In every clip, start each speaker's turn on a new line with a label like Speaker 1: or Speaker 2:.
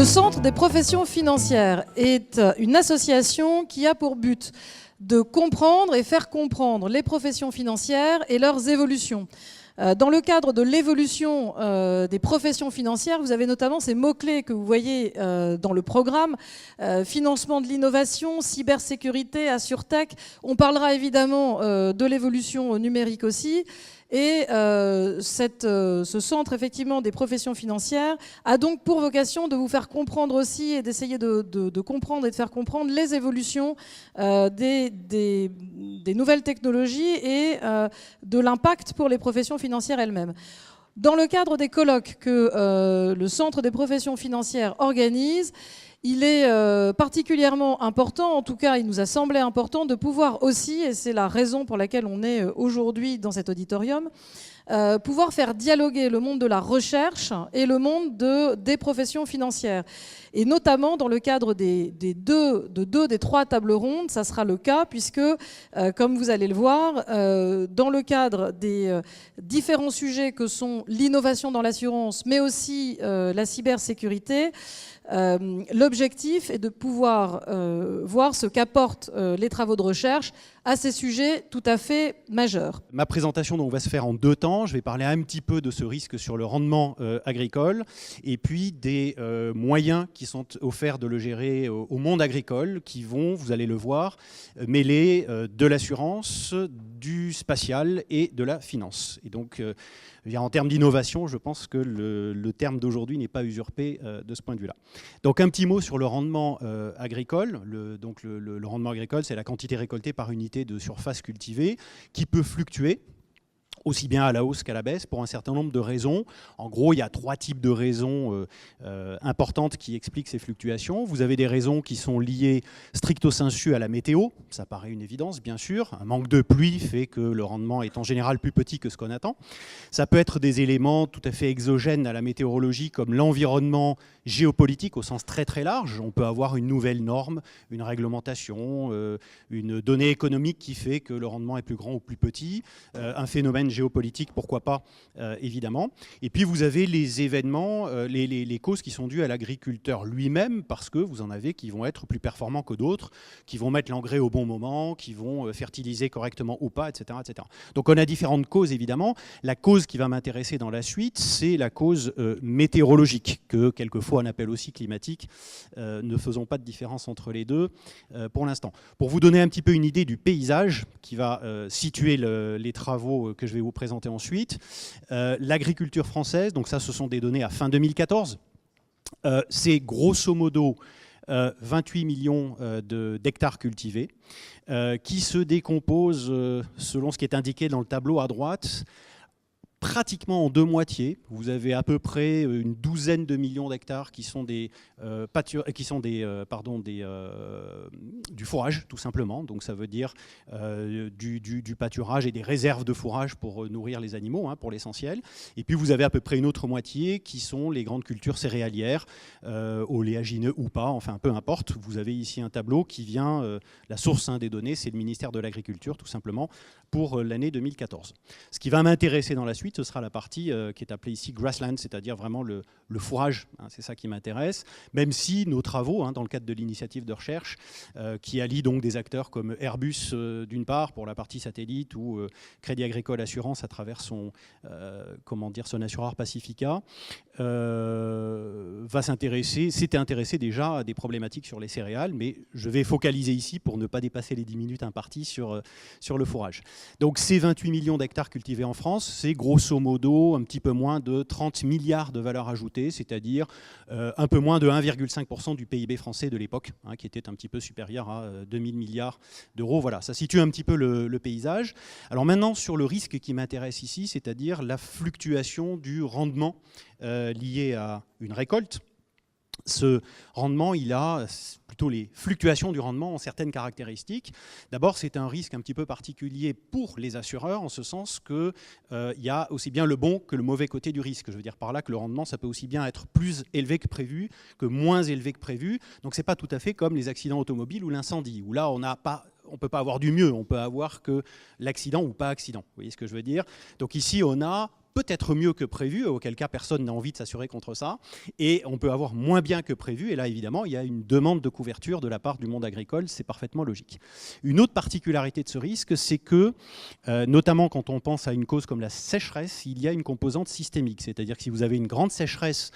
Speaker 1: Centre des professions financières est une association qui a pour but de comprendre et faire comprendre les professions financières et leurs évolutions. Dans le cadre de l'évolution des professions financières, vous avez notamment ces mots-clés que vous voyez dans le programme, financement de l'innovation, cybersécurité, AssureTech. On parlera évidemment de l'évolution numérique aussi. Et ce centre effectivement des professions financières a donc pour vocation de vous faire comprendre aussi et d'essayer de comprendre et de faire comprendre les évolutions des nouvelles technologies et de l'impact pour les professions financières elles-mêmes. Dans le cadre des colloques que le Centre des professions financières organise, il est particulièrement important, en tout cas il nous a semblé important, de pouvoir aussi, et c'est la raison pour laquelle on est aujourd'hui dans cet auditorium, pouvoir faire dialoguer le monde de la recherche et le monde des professions financières. Et notamment dans le cadre des deux des trois tables rondes, ça sera le cas puisque, comme vous allez le voir, dans le cadre des différents sujets que sont l'innovation dans l'assurance, mais aussi la cybersécurité, l'objectif est de pouvoir voir ce qu'apportent les travaux de recherche à ces sujets tout à fait majeurs.
Speaker 2: Ma présentation donc, va se faire en 2 temps. Je vais parler un petit peu de ce risque sur le rendement agricole et puis des moyens qui sont offerts de le gérer au monde agricole qui vont, vous allez le voir, mêler de l'assurance, du spatial et de la finance. Et donc, en termes d'innovation, je pense que le terme d'aujourd'hui n'est pas usurpé de ce point de vue-là. Donc un petit mot sur le rendement agricole. Le rendement agricole, c'est la quantité récoltée par unité de surface cultivée qui peut fluctuer aussi bien à la hausse qu'à la baisse, pour un certain nombre de raisons. En gros, il y a 3 types de raisons importantes qui expliquent ces fluctuations. Vous avez des raisons qui sont liées stricto sensu à la météo. Ça paraît une évidence, bien sûr. Un manque de pluie fait que le rendement est en général plus petit que ce qu'on attend. Ça peut être des éléments tout à fait exogènes à la météorologie, comme l'environnement géopolitique au sens très très large. On peut avoir une nouvelle norme, une réglementation, une donnée économique qui fait que le rendement est plus grand ou plus petit, un phénomène géopolitique, pourquoi pas, évidemment. Et puis vous avez les événements, les causes qui sont dues à l'agriculteur lui-même, parce que vous en avez qui vont être plus performants que d'autres, qui vont mettre l'engrais au bon moment, qui vont fertiliser correctement ou pas, etc., etc. Donc on a différentes causes, évidemment. La cause qui va m'intéresser dans la suite, c'est la cause météorologique, que quelquefois on appelle aussi climatique. Ne faisons pas de différence entre les deux pour l'instant. Pour vous donner un petit peu une idée du paysage qui va situer les travaux que je vais vous présenter ensuite, l'agriculture française, donc ça ce sont des données à fin 2014, c'est grosso modo 28 millions d'hectares cultivés qui se décomposent selon ce qui est indiqué dans le tableau à droite, pratiquement en 2 moitiés. Vous avez à peu près une douzaine de millions d'hectares qui sont du fourrage, tout simplement. Donc ça veut dire du pâturage et des réserves de fourrage pour nourrir les animaux, pour l'essentiel. Et puis vous avez à peu près une autre moitié qui sont les grandes cultures céréalières, oléagineux ou pas, enfin peu importe. Vous avez ici un tableau qui vient, la source des données, c'est le ministère de l'Agriculture, tout simplement, pour l'année 2014. Ce qui va m'intéresser dans la suite, ce sera la partie qui est appelée ici grassland, c'est-à-dire vraiment le fourrage, c'est ça qui m'intéresse, même si nos travaux, dans le cadre de l'initiative de recherche, qui allie donc des acteurs comme Airbus d'une part pour la partie satellite ou Crédit Agricole Assurance à travers son assureur Pacifica, s'était intéressé déjà à des problématiques sur les céréales, mais je vais focaliser ici pour ne pas dépasser les 10 minutes imparties sur le fourrage. Donc ces 28 millions d'hectares cultivés en France, c'est grosso modo un petit peu moins de 30 milliards de valeur ajoutée, c'est-à-dire un peu moins de 1,5% du PIB français de l'époque, qui était un petit peu supérieur à 2000 milliards d'euros. Voilà, ça situe un petit peu le paysage. Alors maintenant, sur le risque qui m'intéresse ici, c'est-à-dire la fluctuation du rendement lié à une récolte. Ce rendement, il a plutôt les fluctuations du rendement ont certaines caractéristiques. D'abord, c'est un risque un petit peu particulier pour les assureurs, en ce sens qu'il y a aussi bien le bon que le mauvais côté du risque. Je veux dire par là que le rendement, ça peut aussi bien être plus élevé que prévu, que moins élevé que prévu. Donc ce n'est pas tout à fait comme les accidents automobiles ou l'incendie, où là, on ne peut pas avoir du mieux, on peut avoir que l'accident ou pas accident. Vous voyez ce que je veux dire? Donc ici, on a peut-être mieux que prévu, auquel cas personne n'a envie de s'assurer contre ça, et on peut avoir moins bien que prévu, et là évidemment il y a une demande de couverture de la part du monde agricole, c'est parfaitement logique. Une autre particularité de ce risque, c'est que, notamment quand on pense à une cause comme la sécheresse, il y a une composante systémique, c'est-à-dire que si vous avez une grande sécheresse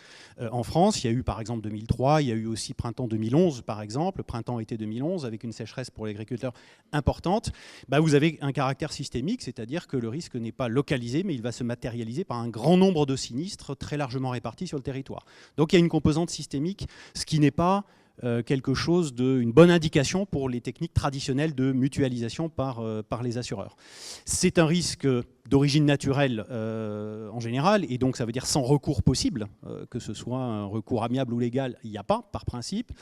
Speaker 2: en France, il y a eu par exemple 2003, il y a eu aussi printemps 2011 par exemple, printemps-été 2011, avec une sécheresse pour les agriculteurs importante, vous avez un caractère systémique, c'est-à-dire que le risque n'est pas localisé, mais il va se matérialiser par un grand nombre de sinistres très largement répartis sur le territoire. Donc il y a une composante systémique, ce qui n'est pas quelque chose une bonne indication pour les techniques traditionnelles de mutualisation par les assureurs. C'est un risque d'origine naturelle en général, et donc ça veut dire sans recours possible, que ce soit un recours amiable ou légal, il n'y a pas, par principe.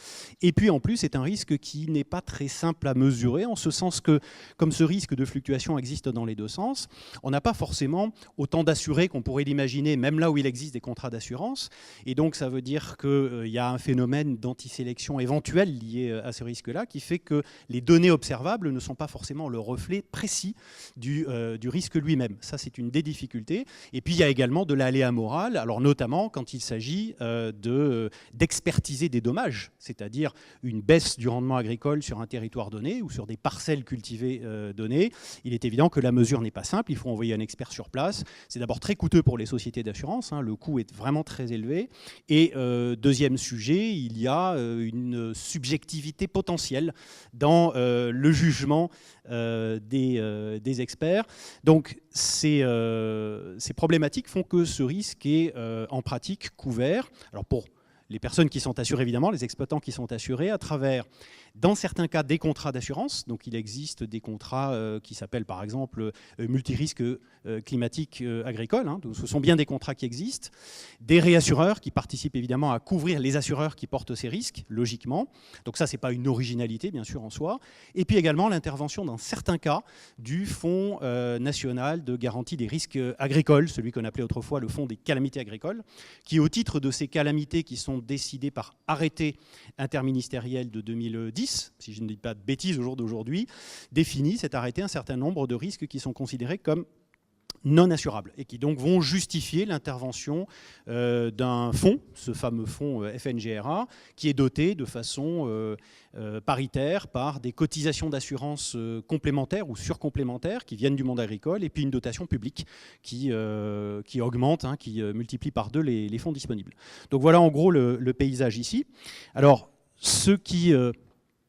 Speaker 2: Et puis en plus, c'est un risque qui n'est pas très simple à mesurer, en ce sens que, comme ce risque de fluctuation existe dans les deux sens, on n'a pas forcément autant d'assurés qu'on pourrait l'imaginer, même là où il existe des contrats d'assurance. Et donc ça veut dire qu'il y a un phénomène d'antisélection éventuelle lié à ce risque-là, qui fait que les données observables ne sont pas forcément le reflet précis du risque lui-même. Ça, c'est une des difficultés. Et puis, il y a également de l'aléa moral, alors notamment quand il s'agit d'expertiser des dommages, c'est-à-dire une baisse du rendement agricole sur un territoire donné ou sur des parcelles cultivées données. Il est évident que la mesure n'est pas simple, il faut envoyer un expert sur place. C'est d'abord très coûteux pour les sociétés d'assurance, le coût est vraiment très élevé. Et deuxième sujet, il y a une subjectivité potentielle dans le jugement des experts. Donc ces problématiques font que ce risque est en pratique couvert. Alors pour les personnes qui sont assurées, évidemment, les exploitants qui sont assurés à travers, dans certains cas, des contrats d'assurance. Donc il existe des contrats qui s'appellent par exemple multirisques climatiques agricoles. Donc, ce sont bien des contrats qui existent. Des réassureurs qui participent évidemment à couvrir les assureurs qui portent ces risques, logiquement. Donc ça, ce n'est pas une originalité, bien sûr, en soi. Et puis également l'intervention, dans certains cas, du Fonds national de garantie des risques agricoles, celui qu'on appelait autrefois le Fonds des calamités agricoles, qui, au titre de ces calamités qui sont décidées par arrêté interministériel de 2010, si je ne dis pas de bêtises au jour d'aujourd'hui, définit cet arrêté un certain nombre de risques qui sont considérés comme non assurables et qui donc vont justifier l'intervention d'un fonds, ce fameux fonds FNGRA, qui est doté de façon paritaire par des cotisations d'assurance complémentaires ou surcomplémentaires qui viennent du monde agricole et puis une dotation publique qui augmente, qui multiplie par deux les fonds disponibles. Donc voilà en gros le paysage ici. Alors ce qui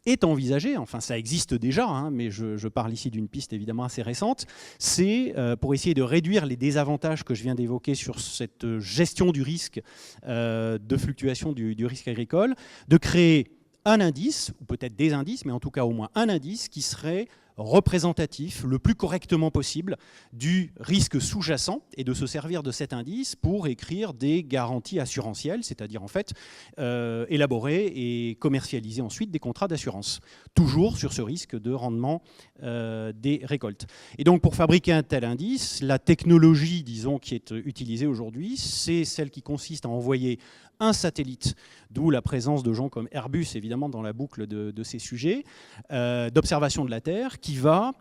Speaker 2: est envisagé, enfin ça existe déjà, mais je parle ici d'une piste évidemment assez récente, c'est pour essayer de réduire les désavantages que je viens d'évoquer sur cette gestion du risque, de fluctuation du risque agricole, de créer un indice, ou peut-être des indices, mais en tout cas au moins un indice qui serait représentatif le plus correctement possible du risque sous-jacent et de se servir de cet indice pour écrire des garanties assurantielles, c'est-à-dire en fait élaborer et commercialiser ensuite des contrats d'assurance, toujours sur ce risque de rendement des récoltes. Et donc pour fabriquer un tel indice, la technologie, disons, qui est utilisée aujourd'hui, c'est celle qui consiste à envoyer un satellite, d'où la présence de gens comme Airbus, évidemment, dans la boucle de ces sujets, d'observation de la Terre, qui va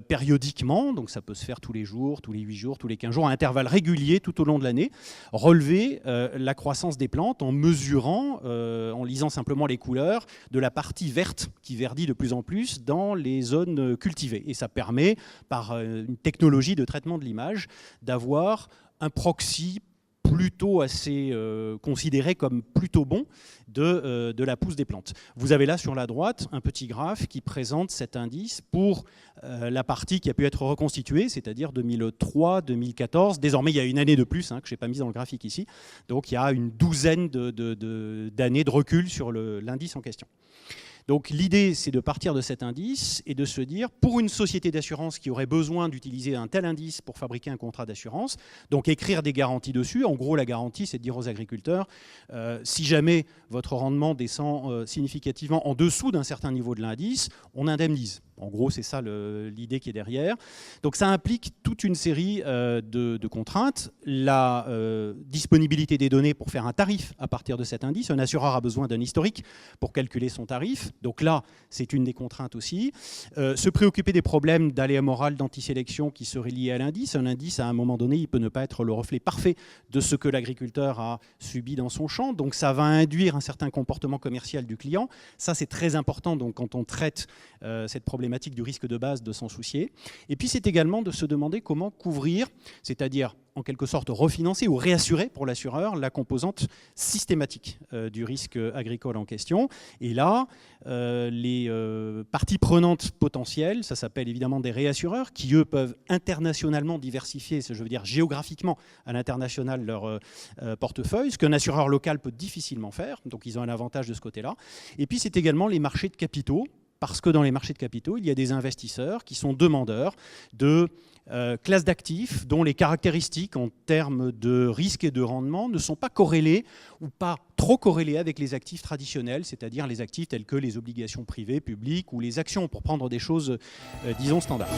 Speaker 2: périodiquement, donc ça peut se faire tous les jours, tous les 8 jours, tous les 15 jours, à intervalles réguliers tout au long de l'année, relever la croissance des plantes en mesurant, en lisant simplement les couleurs, de la partie verte qui verdit de plus en plus dans les zones cultivées. Et ça permet, par une technologie de traitement de l'image, d'avoir un proxy plutôt assez considéré comme plutôt bon de la pousse des plantes. Vous avez là sur la droite un petit graphe qui présente cet indice pour la partie qui a pu être reconstituée, c'est-à-dire 2003-2014. Désormais, il y a une année de plus que je n'ai pas mise dans le graphique ici. Donc, il y a une douzaine d'années de recul sur l'indice en question. Donc l'idée, c'est de partir de cet indice et de se dire, pour une société d'assurance qui aurait besoin d'utiliser un tel indice pour fabriquer un contrat d'assurance, donc écrire des garanties dessus. En gros, la garantie, c'est de dire aux agriculteurs, si jamais votre rendement descend significativement en dessous d'un certain niveau de l'indice, on indemnise. En gros, c'est ça l'idée qui est derrière. Donc ça implique toute une série de contraintes. La disponibilité des données pour faire un tarif à partir de cet indice. Un assureur a besoin d'un historique pour calculer son tarif. Donc là, c'est une des contraintes aussi. Se préoccuper des problèmes d'aléa moral, d'antisélection qui seraient liés à l'indice. Un indice, à un moment donné, il peut ne pas être le reflet parfait de ce que l'agriculteur a subi dans son champ. Donc ça va induire un certain comportement commercial du client. Ça, c'est très important donc, quand on traite cette problématique du risque de base, de s'en soucier. Et puis c'est également de se demander comment couvrir, c'est-à-dire en quelque sorte refinancer ou réassurer pour l'assureur la composante systématique du risque agricole en question. Et là, les parties prenantes potentielles, ça s'appelle évidemment des réassureurs, qui eux peuvent internationalement diversifier, je veux dire géographiquement à l'international leur portefeuille, ce qu'un assureur local peut difficilement faire, donc ils ont un avantage de ce côté-là. Et puis c'est également les marchés de capitaux, parce que dans les marchés de capitaux, il y a des investisseurs qui sont demandeurs de classes d'actifs dont les caractéristiques en termes de risque et de rendement ne sont pas corrélées ou pas trop corrélées avec les actifs traditionnels, c'est-à-dire les actifs tels que les obligations privées, publiques ou les actions, pour prendre des choses, disons, standards.